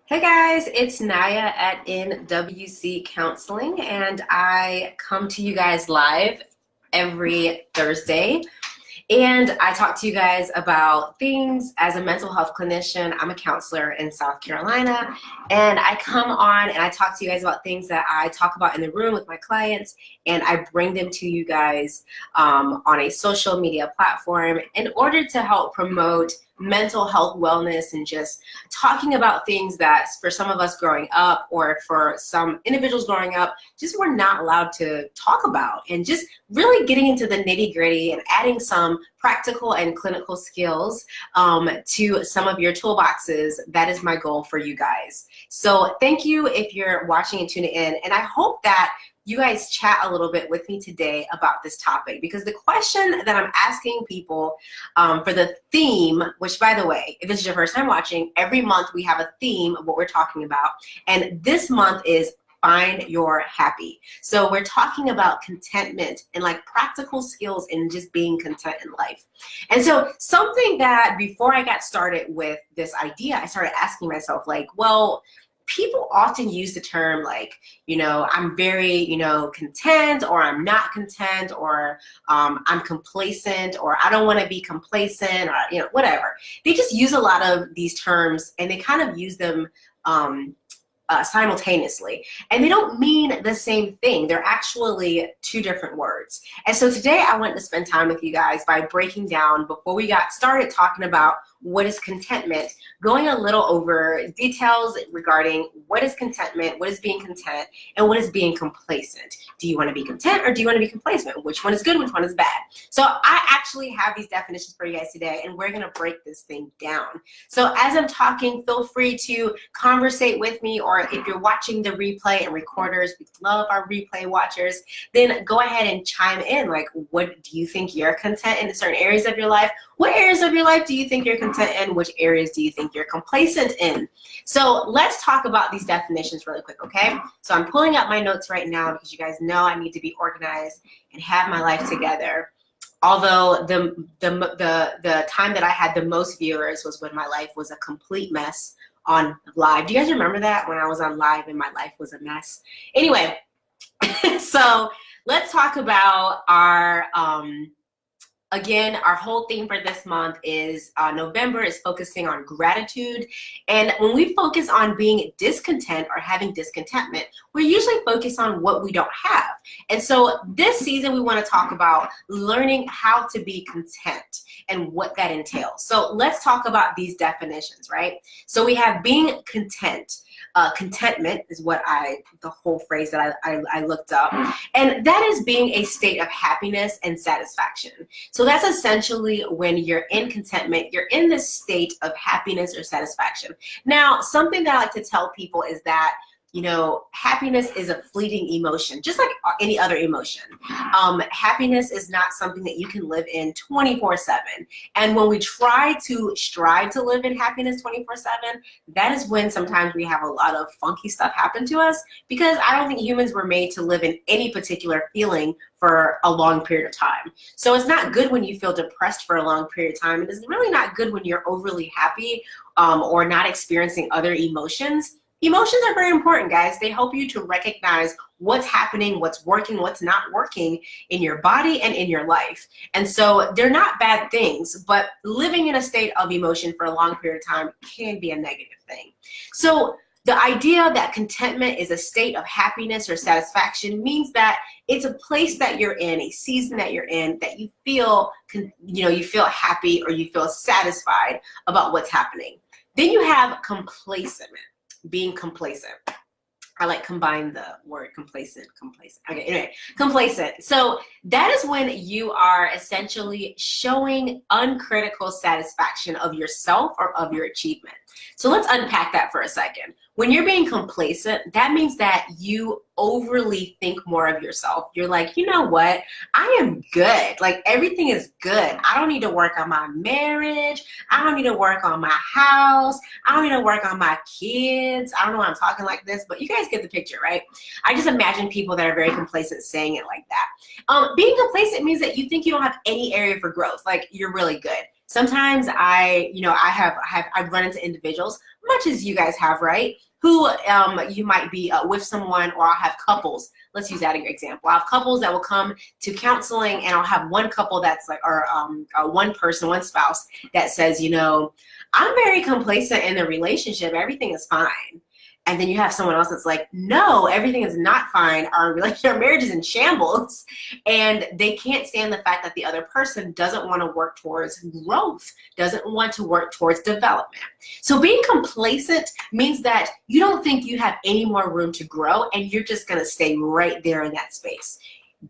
Hey guys, it's Naya at NWC Counseling, and I come to you guys live every Thursday. And I talk to you guys about things as a mental health clinician. I'm a counselor in South Carolina, and I come on and I talk to you guys about things that I talk about in the room with my clients, and I bring them to you guys on a social media platform in order to help promote mental health wellness and just talking about things that for some of us growing up or for some individuals growing up just were not allowed to talk about, and just really getting into the nitty-gritty and adding some practical and clinical skills to some of your toolboxes. That is my goal for you guys. So thank you if you're watching and tuning in, and I hope that you guys chat a little bit with me today about this topic, because the question that I'm asking people for the theme, which by the way, if this is your first time watching, every month we have a theme of what we're talking about, and this month is Find Your Happy. So we're talking about contentment and like practical skills in just being content in life. And so something that before I got started with this idea, I started asking myself like, well, people often use the term like, I'm very, content, or I'm not content, or I'm complacent, or I don't want to be complacent, or, whatever. They just use a lot of these terms and they kind of use them simultaneously, and they don't mean the same thing. They're actually two different words. And so today I wanted to spend time with you guys by breaking down, before we got started talking about what is contentment, going a little over details regarding what is contentment, what is being content, and what is being complacent. Do you want to be content or do you want to be complacent? Which one is good, which one is bad? So I actually have these definitions for you guys today, and we're going to break this thing down. So as I'm talking, feel free to conversate with me, or if you're watching the replay and recorders, we love our replay watchers, then go ahead and chime in. Like, what do you think you're content in certain areas of your life? What areas of your life do you think you're content in? Which areas do you think you're complacent in? So let's talk about these definitions really quick, okay? So I'm pulling up my notes right now because you guys know I need to be organized and have my life together. Although the time that I had the most viewers was when my life was a complete mess on live. Do you guys remember that, when I was on live and my life was a mess? Anyway, so let's talk about our again, our whole theme for this month is November is focusing on gratitude. And when we focus on being discontent or having discontentment, we usually focus on what we don't have. And so this season, we want to talk about learning how to be content and what that entails. So let's talk about these definitions, right? So we have being content. Contentment is the whole phrase that I looked up. And that is being a state of happiness and satisfaction. So that's essentially when you're in contentment, you're in this state of happiness or satisfaction. Now, something that I like to tell people is that, happiness is a fleeting emotion, just like any other emotion. Happiness is not something that you can live in 24/7. And when we try to strive to live in happiness 24/7, that is when sometimes we have a lot of funky stuff happen to us, because I don't think humans were made to live in any particular feeling for a long period of time. So it's not good when you feel depressed for a long period of time. It is really not good when you're overly happy or not experiencing other emotions. Emotions are very important, guys. They help you to recognize what's happening, what's working, what's not working in your body and in your life. And so they're not bad things, but living in a state of emotion for a long period of time can be a negative thing. So the idea that contentment is a state of happiness or satisfaction means that it's a place that you're in, a season that you're in, that you feel, you feel happy or you feel satisfied about what's happening. Then you have complacent. Being complacent. I like combine the word complacent. Okay, anyway, complacent. So that is when you are essentially showing uncritical satisfaction of yourself or of your achievement. So let's unpack that for a second. When you're being complacent, that means that you overly think more of yourself. You're like, you know what? I am good. Like, everything is good. I don't need to work on my marriage. I don't need to work on my house. I don't need to work on my kids. I don't know why I'm talking like this, but you guys get the picture, right? I just imagine people that are very complacent saying it like that. Being complacent means that you think you don't have any area for growth. Like, you're really good. Sometimes I've run into individuals, much as you guys have, right? Who you might be with someone, or I'll have couples. Let's use that as an example. I have couples that will come to counseling, and I'll have one couple that's like, or one person, one spouse that says, I'm very complacent in the relationship. Everything is fine. And then you have someone else that's like, no, everything is not fine. Our relationship, our marriage is in shambles. And they can't stand the fact that the other person doesn't want to work towards growth, doesn't want to work towards development. So being complacent means that you don't think you have any more room to grow, and you're just going to stay right there in that space.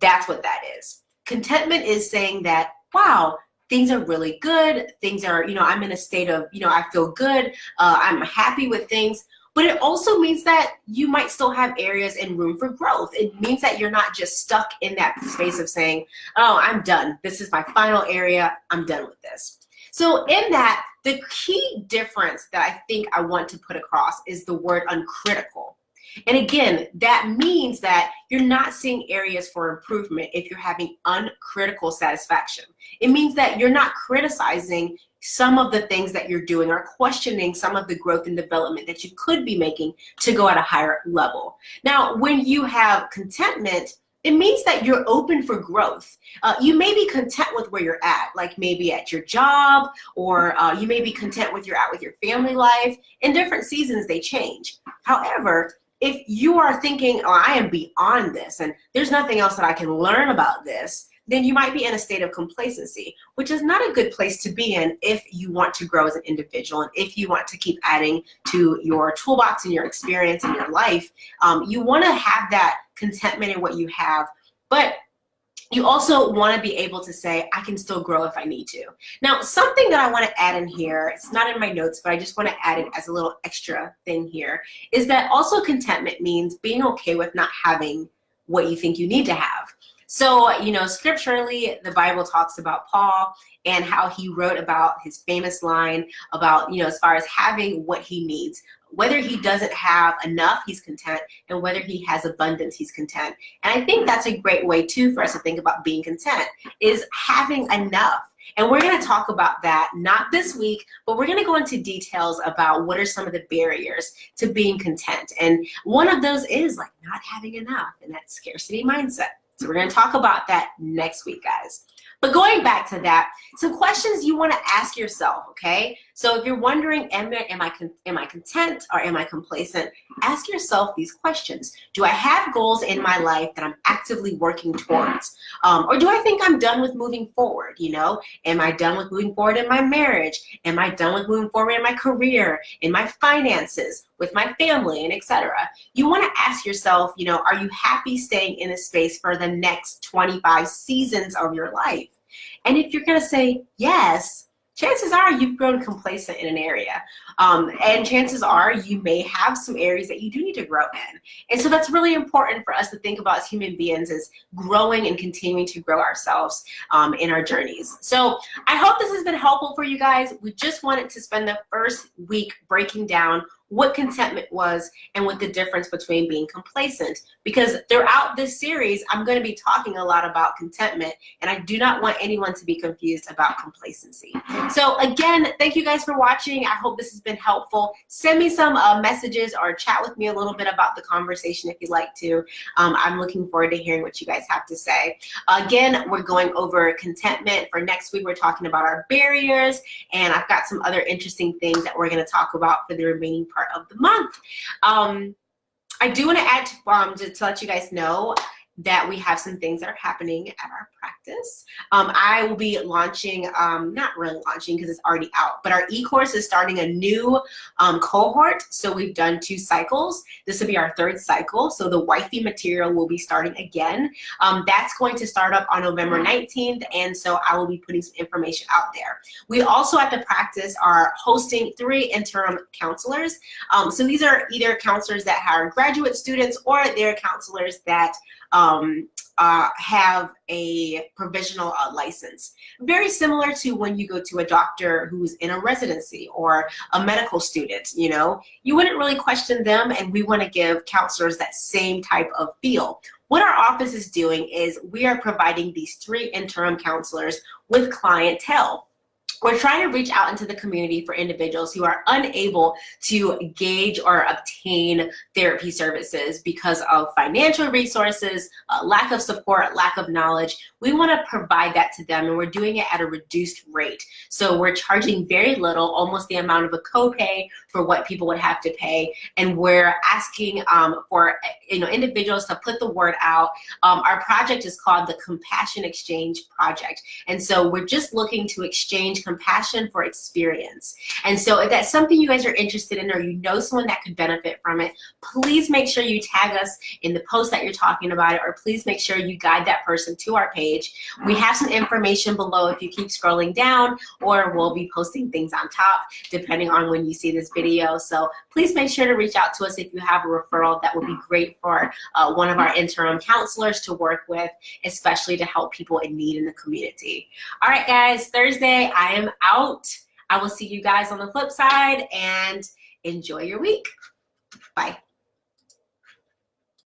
That's what that is. Contentment is saying that, wow, things are really good. Things are, I'm in a state of, I feel good. I'm happy with things. But it also means that you might still have areas and room for growth. It means that you're not just stuck in that space of saying, oh, I'm done. This is my final area. I'm done with this. So in that, the key difference that I think I want to put across is the word uncritical. And again, that means that you're not seeing areas for improvement if you're having uncritical satisfaction. It means that you're not criticizing some of the things that you're doing or questioning some of the growth and development that you could be making to go at a higher level. Now, when you have contentment, it means that you're open for growth. You may be content with where you're at, like maybe at your job, or you may be content with your family life. In different seasons, they change. However, if you are thinking, oh, I am beyond this and there's nothing else that I can learn about this, then you might be in a state of complacency, which is not a good place to be in if you want to grow as an individual and if you want to keep adding to your toolbox and your experience in your life. You want to have that contentment in what you have, but you also want to be able to say, I can still grow if I need to. Now, something that I want to add in here, it's not in my notes, but I just want to add it as a little extra thing here, is that also contentment means being okay with not having what you think you need to have. So, scripturally, the Bible talks about Paul and how he wrote about his famous line about, as far as having what he needs. Whether he doesn't have enough, he's content, and whether he has abundance, he's content. And I think that's a great way, too, for us to think about being content, is having enough. And we're going to talk about that, not this week, but we're going to go into details about what are some of the barriers to being content. And one of those is like not having enough and that scarcity mindset. So we're going to talk about that next week, guys. But going back to that, some questions you want to ask yourself, okay? So if you're wondering, am I content or am I complacent? Ask yourself these questions. Do I have goals in my life that I'm actively working towards? Or do I think I'm done with moving forward, Am I done with moving forward in my marriage? Am I done with moving forward in my career, in my finances, with my family, and etc.? You want to ask yourself, are you happy staying in a space for the next 25 seasons of your life? And if you're going to say yes, chances are you've grown complacent in an area. And chances are you may have some areas that you do need to grow in. And so that's really important for us to think about as human beings, is growing and continuing to grow ourselves in our journeys. So I hope this has been helpful for you guys. We just wanted to spend the first week breaking down what contentment was and what the difference between being complacent, because throughout this series I'm going to be talking a lot about contentment, and I do not want anyone to be confused about complacency. So again, thank you guys for watching. I hope this has been helpful. Send me some messages or chat with me a little bit about the conversation if you'd like to. I'm looking forward to hearing what you guys have to say. Again, we're going over contentment. For next week, we're talking about our barriers, and I've got some other interesting things that we're going to talk about for the remaining part of the month. I do want to add to let you guys know that we have some things that are happening at our practice. I will be launching, not really launching because it's already out, but our e-course is starting a new cohort. So we've done 2 cycles. This will be our 3rd cycle. So the wifey material will be starting again. That's going to start up on November 19th. And so I will be putting some information out there. We also at the practice are hosting 3 interim counselors. So these are either counselors that are graduate students, or they're counselors that have a provisional license. Very similar to when you go to a doctor who's in a residency or a medical student, you wouldn't really question them, and we want to give counselors that same type of feel. What our office is doing is we are providing these 3 interim counselors with clientele. we're trying to reach out into the community for individuals who are unable to gauge or obtain therapy services because of financial resources, lack of support, lack of knowledge. We want to provide that to them, and we're doing it at a reduced rate. So we're charging very little, almost the amount of a copay for what people would have to pay, and we're asking for individuals to put the word out. Our project is called the Compassion Exchange Project, and so we're just looking to exchange compassion for experience. And so if that's something you guys are interested in, or you know someone that could benefit from it, please make sure you tag us in the post that you're talking about it, or please make sure you guide that person to our page. We have some information below if you keep scrolling down, or we'll be posting things on top depending on when you see this video. So please make sure to reach out to us if you have a referral. That would be great for one of our interim counselors to work with, especially to help people in need in the community. All right, guys, Thursday, I am out. I will see you guys on the flip side, and enjoy your week. Bye.